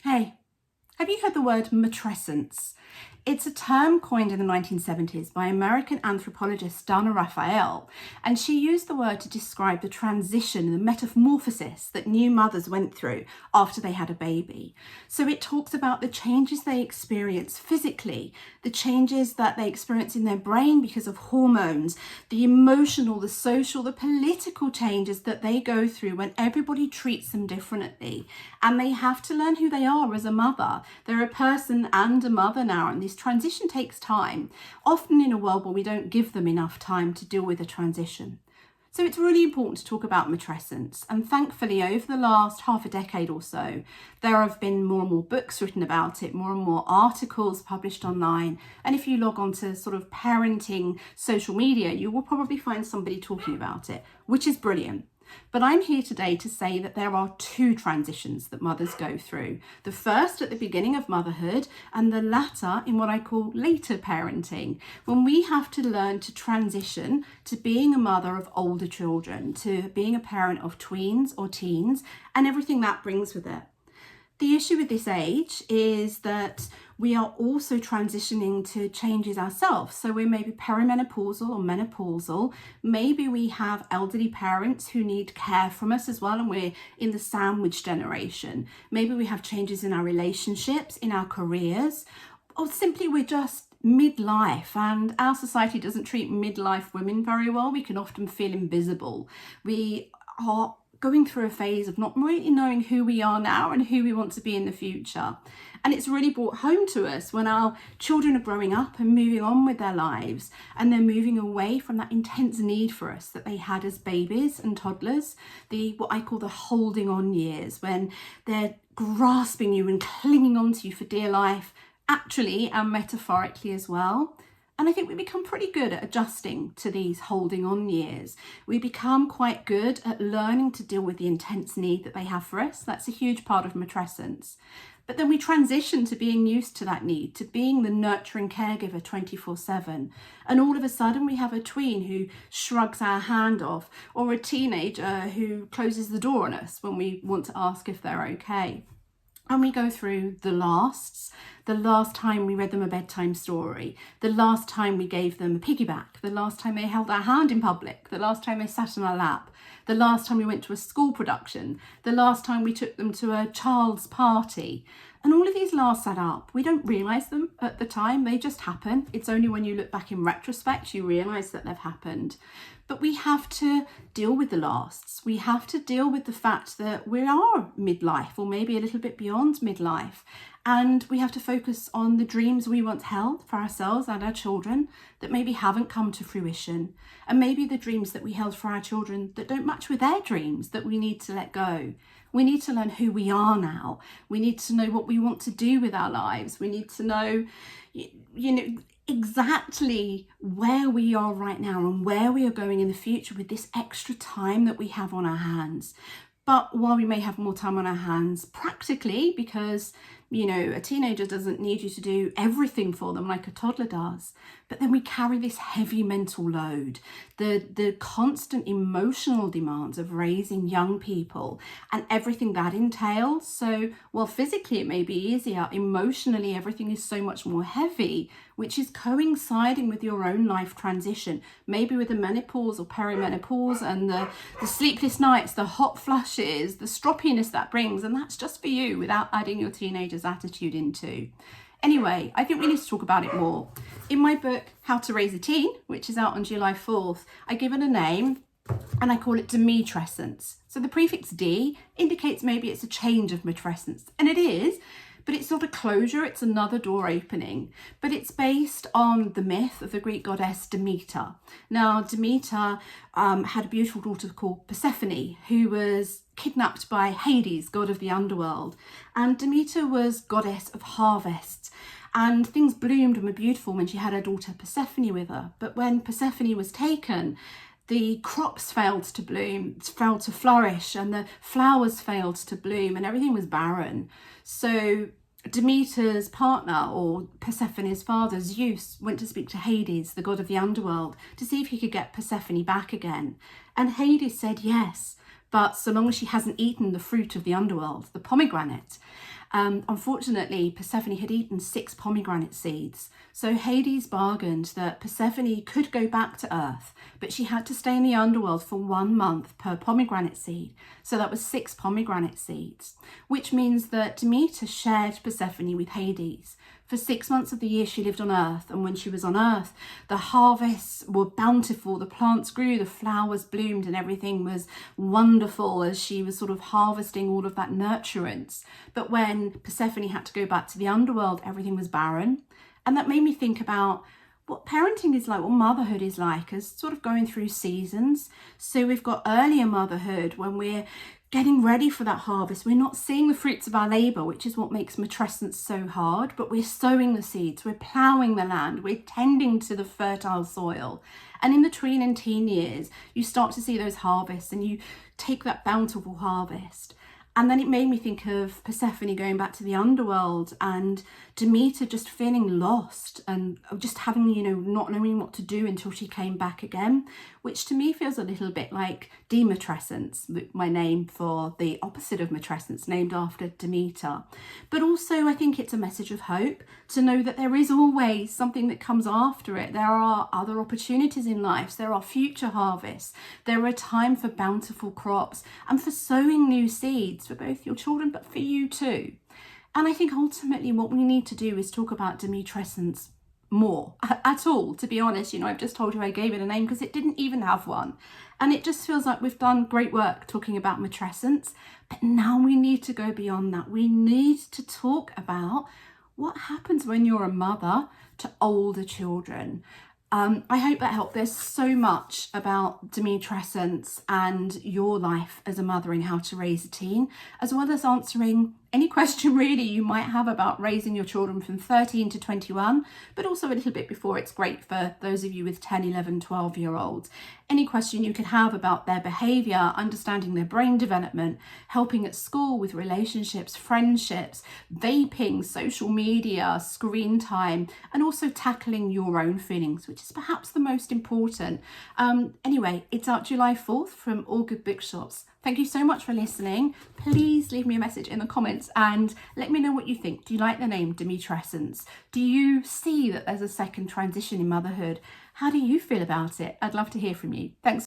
Hey, have you heard the word matrescence? It's a term coined in the 1970s by American anthropologist Dana Raphael, and she used the word to describe the transition, the metamorphosis that new mothers went through after they had a baby. So it talks about the changes they experience physically, the changes that they experience in their brain because of hormones, the emotional, the social, the political changes that they go through when everybody treats them differently. And they have to learn who they are as a mother. They're a person and a mother now, and this transition takes time, often in a world where we don't give them enough time to deal with a transition. So it's really important to talk about matrescence, and thankfully over the last half a decade or so there have been more and more books written about it, more and more articles published online, and if you log on to sort of parenting social media you will probably find somebody talking about it, which is brilliant. But I'm here today to say that there are two transitions that mothers go through. The first at the beginning of motherhood, and the latter in what I call later parenting, when we have to learn to transition to being a mother of older children, to being a parent of tweens or teens, and everything that brings with it. The issue with this age is that we are also transitioning to changes ourselves. So we're maybe perimenopausal or menopausal. Maybe we have elderly parents who need care from us as well, and we're in the sandwich generation. Maybe we have changes in our relationships, in our careers, or simply we're just midlife, and our society doesn't treat midlife women very well. We can often feel invisible. We are going through a phase of not really knowing who we are now and who we want to be in the future. And it's really brought home to us when our children are growing up and moving on with their lives, and they're moving away from that intense need for us that they had as babies and toddlers, what I call the holding on years, when they're grasping you and clinging onto you for dear life, actually and metaphorically as well. And I think we become pretty good at adjusting to these holding on years. We become quite good at learning to deal with the intense need that they have for us. That's a huge part of matrescence. But then we transition to being used to that need, to being the nurturing caregiver 24/7. And all of a sudden we have a tween who shrugs our hand off, or a teenager who closes the door on us when we want to ask if they're okay. And we go through the last time we read them a bedtime story, the last time we gave them a piggyback, the last time they held our hand in public, the last time they sat on our lap, the last time we went to a school production, the last time we took them to a child's party. And all of these lasts add up. We don't realise them at the time, they just happen. It's only when you look back in retrospect you realise that they've happened. But we have to deal with the lasts. We have to deal with the fact that we are midlife, or maybe a little bit beyond midlife. And we have to focus on the dreams we once held for ourselves and our children that maybe haven't come to fruition. And maybe the dreams that we held for our children that don't match with their dreams that we need to let go. We need to learn who we are now. We need to know what we want to do with our lives. We need to know, exactly where we are right now and where we are going in the future with this extra time that we have on our hands. But while we may have more time on our hands practically, because a teenager doesn't need you to do everything for them like a toddler does, but then we carry this heavy mental load, the constant emotional demands of raising young people and everything that entails. So while physically it may be easier, emotionally everything is so much more heavy, which is coinciding with your own life transition, maybe with the menopause or perimenopause, and the sleepless nights, the hot flushes, the stroppiness that brings, and that's just for you without adding your teenager's attitude into. Anyway, I think we need to talk about it more. In my book, How to Raise a Teen, which is out on July 4th, I give it a name and I call it Demetrescence. So the prefix D indicates maybe it's a change of matrescence, and it is, but it's not a closure, it's another door opening. But it's based on the myth of the Greek goddess Demeter. Now, Demeter had a beautiful daughter called Persephone, who was kidnapped by Hades, god of the underworld. And Demeter was goddess of harvests. And things bloomed and were beautiful when she had her daughter Persephone with her. But when Persephone was taken, the crops failed to bloom, failed to flourish, and the flowers failed to bloom, and everything was barren. So Demeter's partner, or Persephone's father, Zeus, went to speak to Hades, the god of the underworld, to see if he could get Persephone back again. And Hades said yes, but so long as she hasn't eaten the fruit of the underworld, the pomegranate. Unfortunately, Persephone had eaten 6 pomegranate seeds. So Hades bargained that Persephone could go back to Earth, but she had to stay in the underworld for 1 month per pomegranate seed. So that was 6 pomegranate seeds, which means that Demeter shared Persephone with Hades. For 6 months of the year she lived on Earth, and when she was on Earth, the harvests were bountiful, the plants grew, the flowers bloomed, and everything was wonderful as she was sort of harvesting all of that nurturance. But when Persephone had to go back to the underworld, everything was barren. And that made me think about what parenting is like, what motherhood is like, as sort of going through seasons. So we've got earlier motherhood when we're getting ready for that harvest. We're not seeing the fruits of our labour, which is what makes matrescence so hard, but we're sowing the seeds, we're ploughing the land, we're tending to the fertile soil. And in the tween and teen years, you start to see those harvests and you take that bountiful harvest. And then it made me think of Persephone going back to the underworld and Demeter just feeling lost and just having, not knowing what to do until she came back again, which to me feels a little bit like Demetrescence, my name for the opposite of matrescence, named after Demeter. But also I think it's a message of hope to know that there is always something that comes after it. There are other opportunities in life. There are future harvests. There are a time for bountiful crops and for sowing new seeds for both your children, but for you too. And I think ultimately what we need to do is talk about Demetrescence more at all, to be honest. I've just told you I gave it a name because it didn't even have one. And it just feels like we've done great work talking about matrescence, but now we need to go beyond that. We need to talk about what happens when you're a mother to older children. I hope that helped. There's so much about Demetrescence and your life as a mother and how to raise a teen, as well as answering any question really you might have about raising your children from 13 to 21, but also a little bit before. It's great for those of you with 10, 11, 12-year-olds. Any question you could have about their behaviour, understanding their brain development, helping at school with relationships, friendships, vaping, social media, screen time, and also tackling your own feelings, which is perhaps the most important. Anyway, it's out July 4th from all good bookshops. Thank you so much for listening. Please leave me a message in the comments and let me know what you think. Do you like the name Demetrescence? Do you see that there's a second transition in motherhood? How do you feel about it? I'd love to hear from you. Thanks.